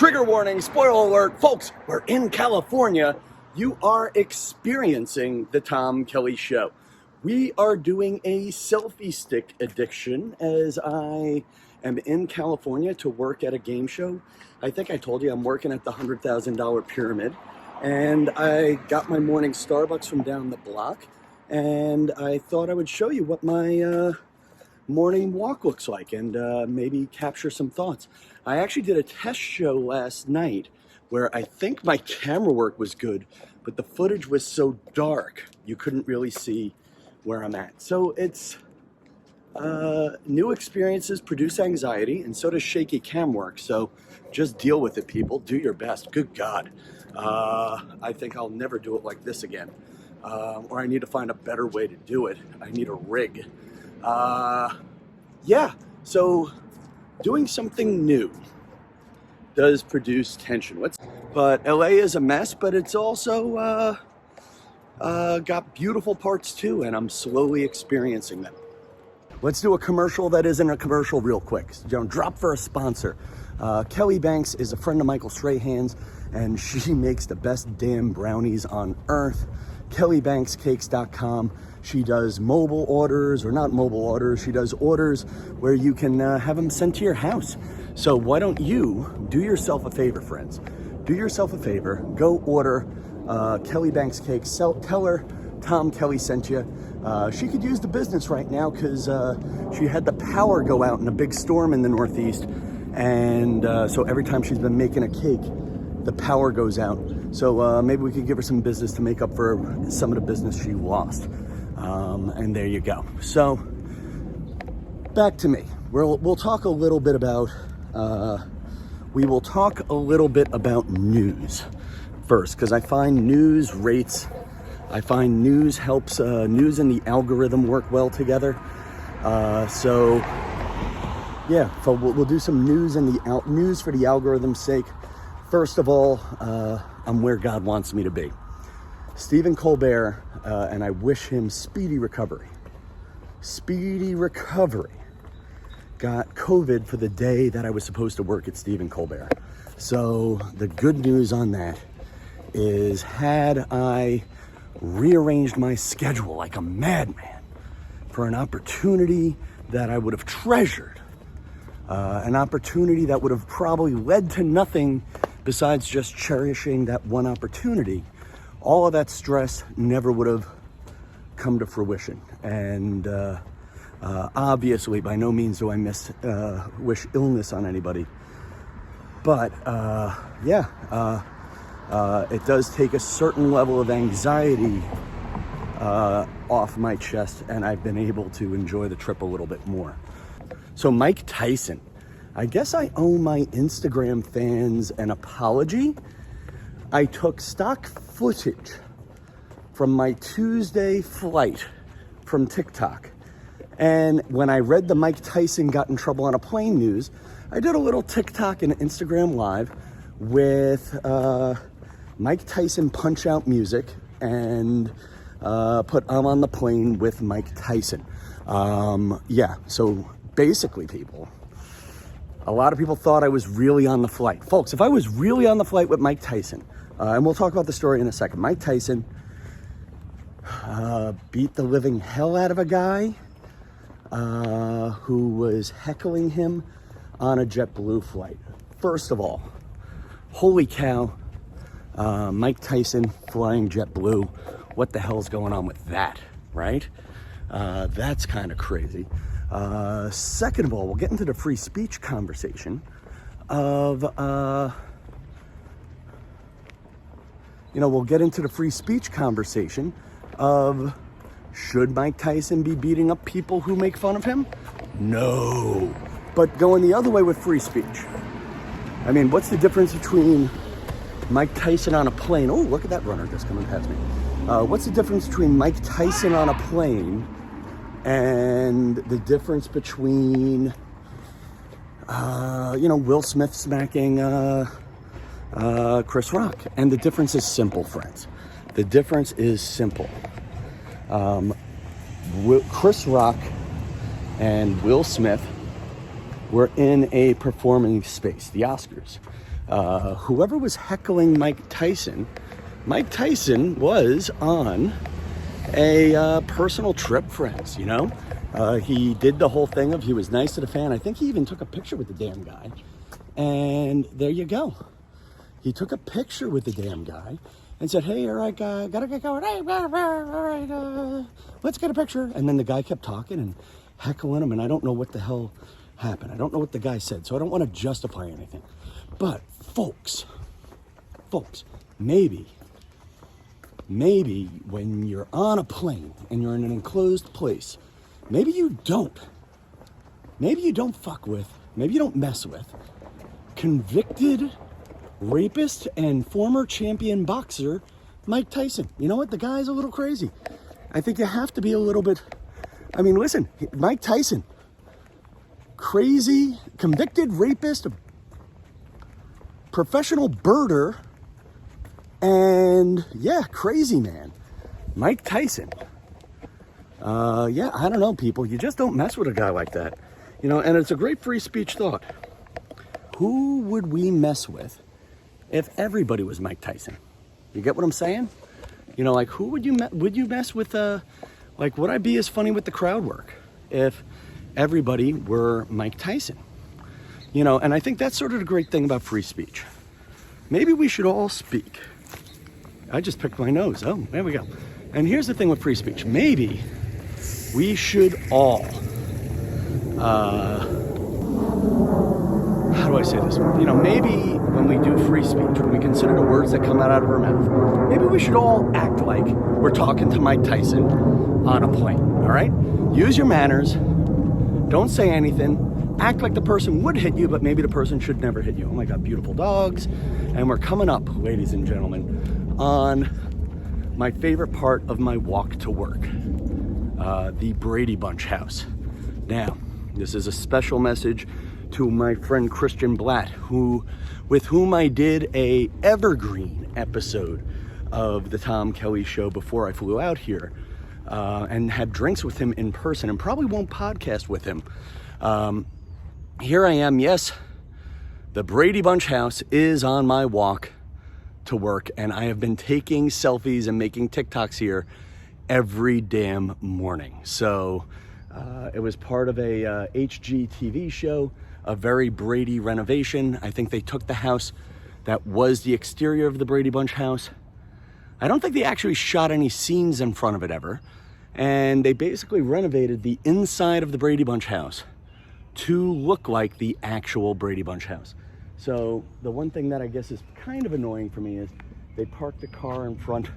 Trigger warning, spoiler alert, folks, we're in California. You are experiencing the Tom Kelly Show. We are doing a selfie stick addiction as I am in California to work at a game show. I think I told you I'm working at the $100,000 Pyramid, and I got my morning Starbucks from down the block, and I thought I would show you what my morning walk looks like and maybe capture some thoughts. I actually did a test show last night where I think my camera work was good, but the footage was so dark you couldn't really see where I'm at. So it's new experiences produce anxiety, and so does shaky cam work. So just deal with it, people. Do your best. Good God. I think I'll never do it like this again. Or I need to find a better way to do it. I need a rig. Yeah, so doing something new does produce tension. But LA is a mess, but it's also got beautiful parts too, and I'm slowly experiencing them. Let's do a commercial that isn't a commercial real quick. Drop for a sponsor. Kelly Banks is a friend of Michael Strahan's, and she makes the best damn brownies on earth. KellyBanksCakes.com. She does mobile orders, or not mobile orders, she does orders where you can have them sent to your house. So why don't you do yourself a favor, friends? Do yourself a favor, go order Kelly Banks Cakes. Tell her Tom Kelly sent you. She could use the business right now because she had the power go out in a big storm in the Northeast. And so every time she's been making a cake, the power goes out. So maybe we could give her some business to make up for some of the business she lost. And there you go. So back to me. We'll talk a little bit about news first, because I find news helps news and the algorithm work well together. So yeah, so we'll do some news and news for the algorithm's sake. First of all, I'm where God wants me to be. Stephen Colbert, and I wish him speedy recovery. Speedy recovery. Got COVID for the day that I was supposed to work at Stephen Colbert. So the good news on that is, had I rearranged my schedule like a madman for an opportunity that I would have treasured, an opportunity that would have probably led to nothing besides just cherishing that one opportunity, all of that stress never would have come to fruition. And obviously, by no means do I wish illness on anybody. But it does take a certain level of anxiety off my chest, and I've been able to enjoy the trip a little bit more. So Mike Tyson, I guess I owe my Instagram fans an apology. I took stock footage from my Tuesday flight from TikTok. And when I read the Mike Tyson got in trouble on a plane news, I did a little TikTok and Instagram live with Mike Tyson punch out music and put I'm on the plane with Mike Tyson. So basically, people, a lot of people thought I was really on the flight. Folks, if I was really on the flight with Mike Tyson, and we'll talk about the story in a second. Mike Tyson beat the living hell out of a guy who was heckling him on a JetBlue flight. First of all, holy cow, Mike Tyson flying JetBlue. What the hell's going on with that, right? That's kind of crazy. Second of all, we'll get into the free speech conversation of, should Mike Tyson be beating up people who make fun of him? No. But going the other way with free speech. I mean, what's the difference between Mike Tyson on a plane? Oh, look at that runner just coming past me. What's the difference between Mike Tyson on a plane and the difference between, Will Smith smacking Chris Rock? And the difference is simple, friends. The difference is simple. Chris Rock and Will Smith were in a performing space, the Oscars. whoever was heckling Mike Tyson was on a personal trip, friends, you know? He did the whole thing of he was nice to the fan. I think he even took a picture with the damn guy. And there you go. He took a picture with the damn guy and said, hey, all right, guy, gotta get going. Hey, all right, let's get a picture. And then the guy kept talking and heckling him, and I don't know what the hell happened. I don't know what the guy said, so I don't want to justify anything. But folks, maybe when you're on a plane and you're in an enclosed place, maybe you don't fuck with, maybe you don't mess with convicted rapist and former champion boxer Mike Tyson. You know what? The guy's a little crazy. I think you have to be a little bit, I mean, listen, Mike Tyson, crazy, convicted rapist, professional birder, and yeah, crazy man. Mike Tyson. Yeah, I don't know, people. You just don't mess with a guy like that. You know, and it's a great free speech thought. Who would we mess with if everybody was Mike Tyson? You get what I'm saying? You know, like, who would you mess with? Like, would I be as funny with the crowd work if everybody were Mike Tyson? You know, and I think that's sort of the great thing about free speech. Maybe we should all speak. I just picked my nose. Oh, there we go. And here's the thing with free speech. Maybe we should all, how do I say this? You know, maybe when we do free speech, when we consider the words that come out of our mouth, maybe we should all act like we're talking to Mike Tyson on a plane, all right? Use your manners. Don't say anything. Act like the person would hit you, but maybe the person should never hit you. Oh my God, beautiful dogs. And we're coming up, ladies and gentlemen, on my favorite part of my walk to work, the Brady Bunch House. Now, this is a special message to my friend Christian Blatt, with whom I did a evergreen episode of the Tom Kelly Show before I flew out here, and had drinks with him in person, and probably won't podcast with him. Here I am, yes, the Brady Bunch House is on my walk to work, and I have been taking selfies and making TikToks here every damn morning. So it was part of a HGTV show, A Very Brady Renovation. I think they took the house that was the exterior of the Brady Bunch house. I don't think they actually shot any scenes in front of it ever. And they basically renovated the inside of the Brady Bunch house to look like the actual Brady Bunch house. So the one thing that I guess is kind of annoying for me is they parked a car in front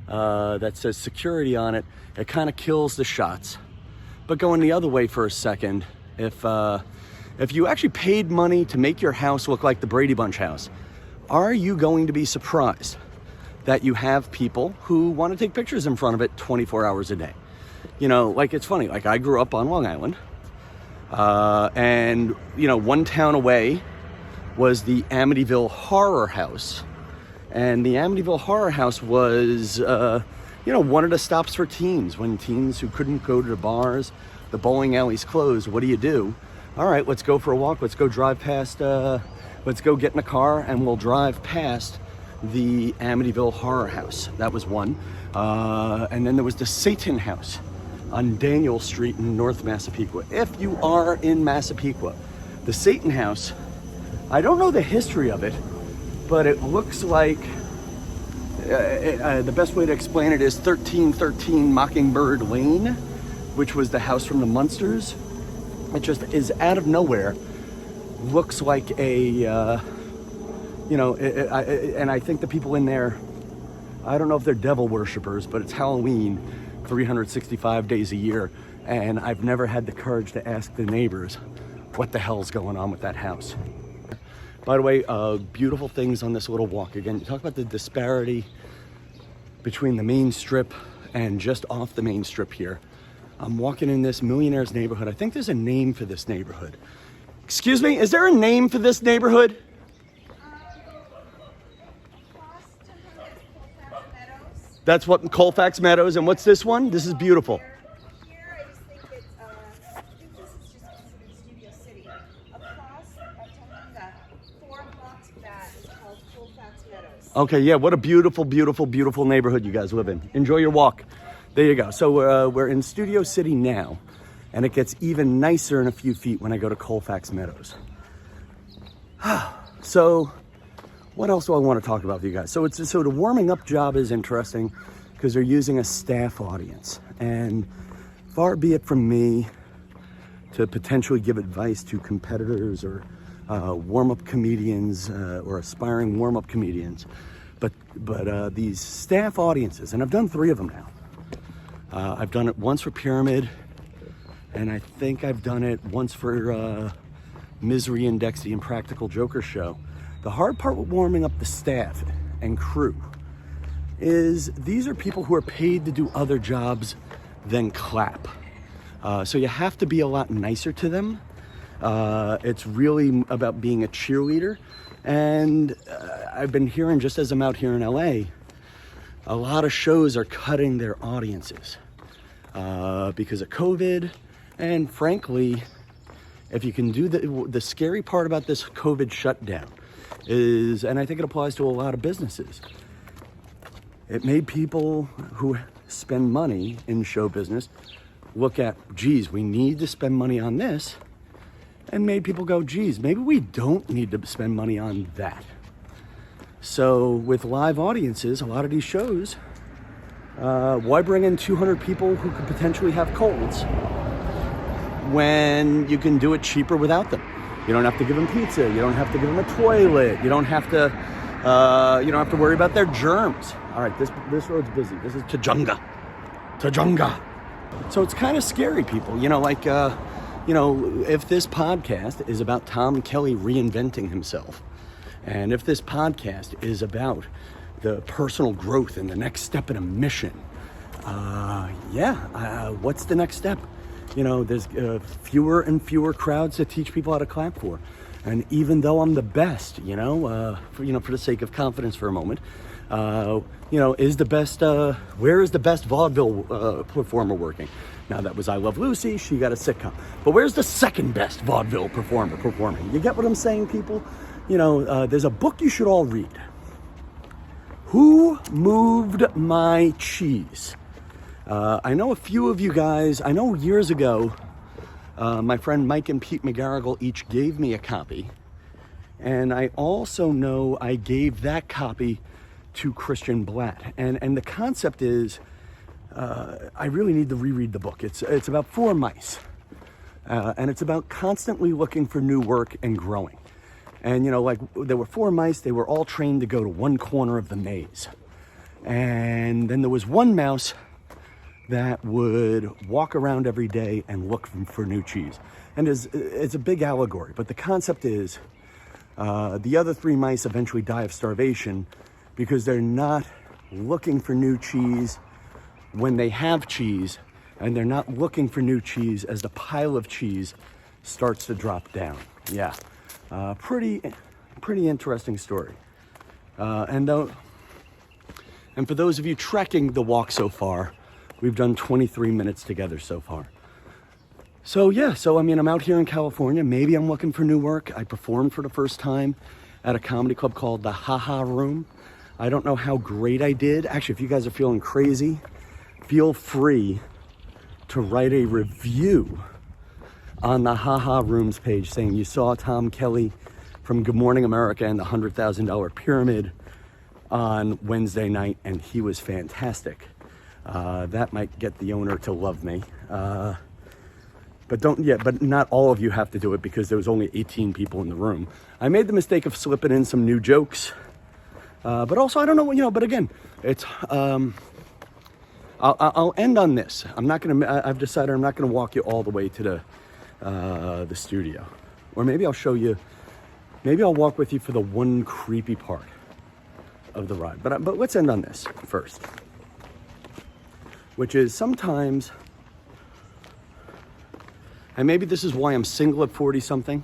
that says security on it. It kind of kills the shots. But going the other way for a second, if you actually paid money to make your house look like the Brady Bunch house, are you going to be surprised that you have people who want to take pictures in front of it 24 hours a day? You know, like, it's funny, like, I grew up on Long Island, and, you know, one town away was the Amityville Horror House. And the Amityville Horror House was, you know, one of the stops for teens. When teens who couldn't go to the bars, the bowling alleys closed, what do? All right, let's go for a walk. Let's go drive past, let's go get in a car and we'll drive past the Amityville Horror House. That was one. And then there was the Satan House on Daniel Street in North Massapequa. If you are in Massapequa, the Satan House, I don't know the history of it, but it looks like, the best way to explain it is 1313 Mockingbird Lane, which was the house from the Munsters. It just is out of nowhere. Looks like a, you know, and I think the people in there, I don't know if they're devil worshippers, but it's Halloween 365 days a year. And I've never had the courage to ask the neighbors what the hell's going on with that house. By the way, beautiful things on this little walk. Again, you talk about the disparity between the main strip and just off the main strip here. I'm walking in this millionaire's neighborhood. I think there's a name for this neighborhood. Excuse me, is there a name for this neighborhood? That's what, Colfax Meadows. And what's this one? This is beautiful. Here, I just think it's, I think this is just considered Studio City. Across, I'm telling you that 4 blocks back Okay, yeah, what a beautiful, beautiful, beautiful neighborhood you guys live in. Enjoy your walk. There you go. So we're in Studio City now, and it gets even nicer in a few feet when I go to Colfax Meadows. So what else do I want to talk about with you guys? So the warming up job is interesting because they're using a staff audience, and far be it from me to potentially give advice to competitors or warm-up comedians or aspiring warm-up comedians, but these staff audiences, and I've done 3 of them now. I've done it once for Pyramid, and I think I've done it once for Misery Index, the Impractical Joker show. The hard part with warming up the staff and crew is these are people who are paid to do other jobs than clap. So you have to be a lot nicer to them. It's really about being a cheerleader. And I've been hearing, just as I'm out here in LA, a lot of shows are cutting their audiences because of COVID. And frankly, if you can do the scary part about this COVID shutdown is, and I think it applies to a lot of businesses, it made people who spend money in show business look at, geez, we need to spend money on this, and made people go, geez, maybe we don't need to spend money on that. So with live audiences, a lot of these shows, why bring in 200 people who could potentially have colds when you can do it cheaper without them? You don't have to give them pizza. You don't have to give them a toilet. You don't have to worry about their germs. All right, this road's busy. This is Tujunga. So it's kind of scary, people. If this podcast is about Tom Kelly reinventing himself, and if this podcast is about the personal growth and the next step in a mission, what's the next step? There's fewer and fewer crowds to teach people how to clap for. And even though I'm the best, for the sake of confidence for a moment, is the best, where is the best vaudeville performer working? Now that was I Love Lucy, she got a sitcom. But where's the second best vaudeville performer performing? You get what I'm saying, people? There's a book you should all read. Who Moved My Cheese? I know a few of you guys, I know years ago, my friend Mike and Pete McGarrigle each gave me a copy. And I also know I gave that copy to Christian Blatt. And the concept is, I really need to reread the book. It's about 4 mice. And it's about constantly looking for new work and growing. And, there were 4 mice. They were all trained to go to one corner of the maze. And then there was one mouse that would walk around every day and look for new cheese. And it's a big allegory, but the concept is the other 3 mice eventually die of starvation because they're not looking for new cheese when they have cheese, and they're not looking for new cheese as the pile of cheese starts to drop down. Yeah, pretty interesting story. And for those of you trekking the walk so far, we've done 23 minutes together so far. So I'm out here in California. Maybe I'm looking for new work. I performed for the first time at a comedy club called the Ha Ha Room. I don't know how great I did. Actually, if you guys are feeling crazy, feel free to write a review on the Ha Ha Rooms page saying you saw Tom Kelly from Good Morning America and the $100,000 Pyramid on Wednesday night, and he was fantastic. That might get the owner to love me. But not all of you have to do it because there was only 18 people in the room. I made the mistake of slipping in some new jokes. But also, I don't know, but again, it's, I'll end on this. I've decided I'm not going to walk you all the way to the studio. Or maybe I'll show you, maybe I'll walk with you for the one creepy part of the ride. But let's end on this first. Which is sometimes, and maybe this is why I'm single at 40 something.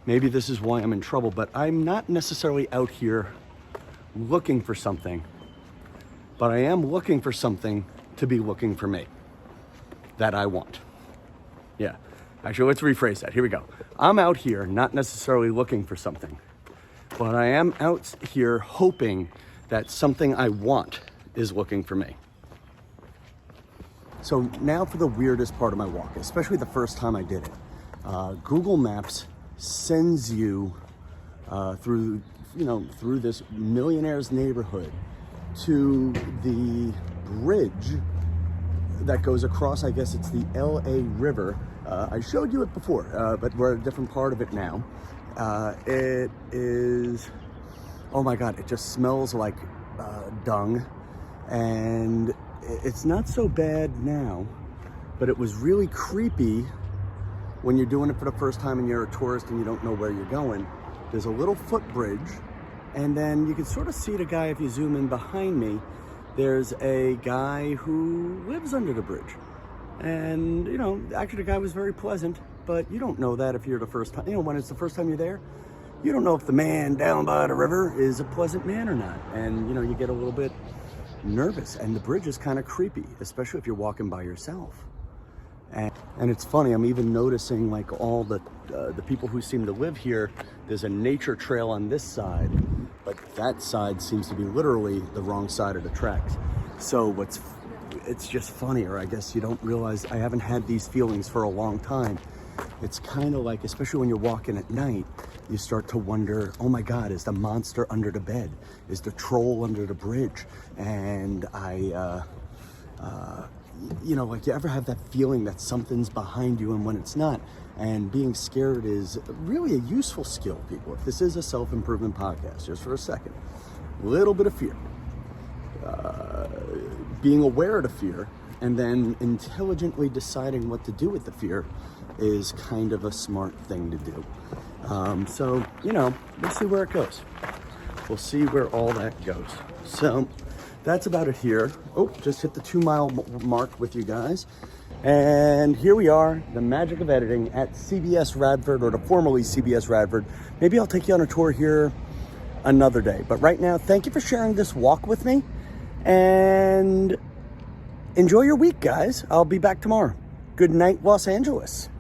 Maybe this is why I'm in trouble, but I'm not necessarily out here looking for something, but I am looking for something to be looking for me that I want. Yeah, actually, let's rephrase that. Here we go. I'm out here not necessarily looking for something, But I am out here hoping that something I want is looking for me. So now for the weirdest part of my walk, especially the first time I did it. Google Maps sends you through this millionaire's neighborhood to the bridge that goes across, I guess it's the LA River. I showed you it before, but we're at a different part of it now. It is, oh my God, it just smells like dung. And it's not so bad now, but it was really creepy when you're doing it for the first time and you're a tourist and you don't know where you're going. There's a little footbridge, and then you can sort of see the guy if you zoom in behind me. There's a guy who lives under the bridge. And, actually the guy was very pleasant, but you don't know that if you're the first time. When it's the first time you're there, you don't know if the man down by the river is a pleasant man or not. And, you get a little bit nervous, and the bridge is kind of creepy, especially if you're walking by yourself. And it's funny, I'm even noticing like all the people who seem to live here. There's a nature trail on this side, but that side seems to be literally the wrong side of the tracks. So it's just funny, or I guess you don't realize, I haven't had these feelings for a long time. It's kind of like, especially when you're walking at night, you start to wonder, oh my God, is the monster under the bed? Is the troll under the bridge? And like, you ever have that feeling that something's behind you and when it's not? And being scared is really a useful skill, people. If this is a self-improvement podcast, just for a second, a little bit of fear. Being aware of the fear and then intelligently deciding what to do with the fear is kind of a smart thing to do. So, we'll see where it goes. We'll see where all that goes. So that's about it here. Oh, just hit the 2-mile mark with you guys. And here we are, the magic of editing at CBS Radford, or the formerly CBS Radford. Maybe I'll take you on a tour here another day. But right now, thank you for sharing this walk with me. And enjoy your week, guys. I'll be back tomorrow. Good night, Los Angeles.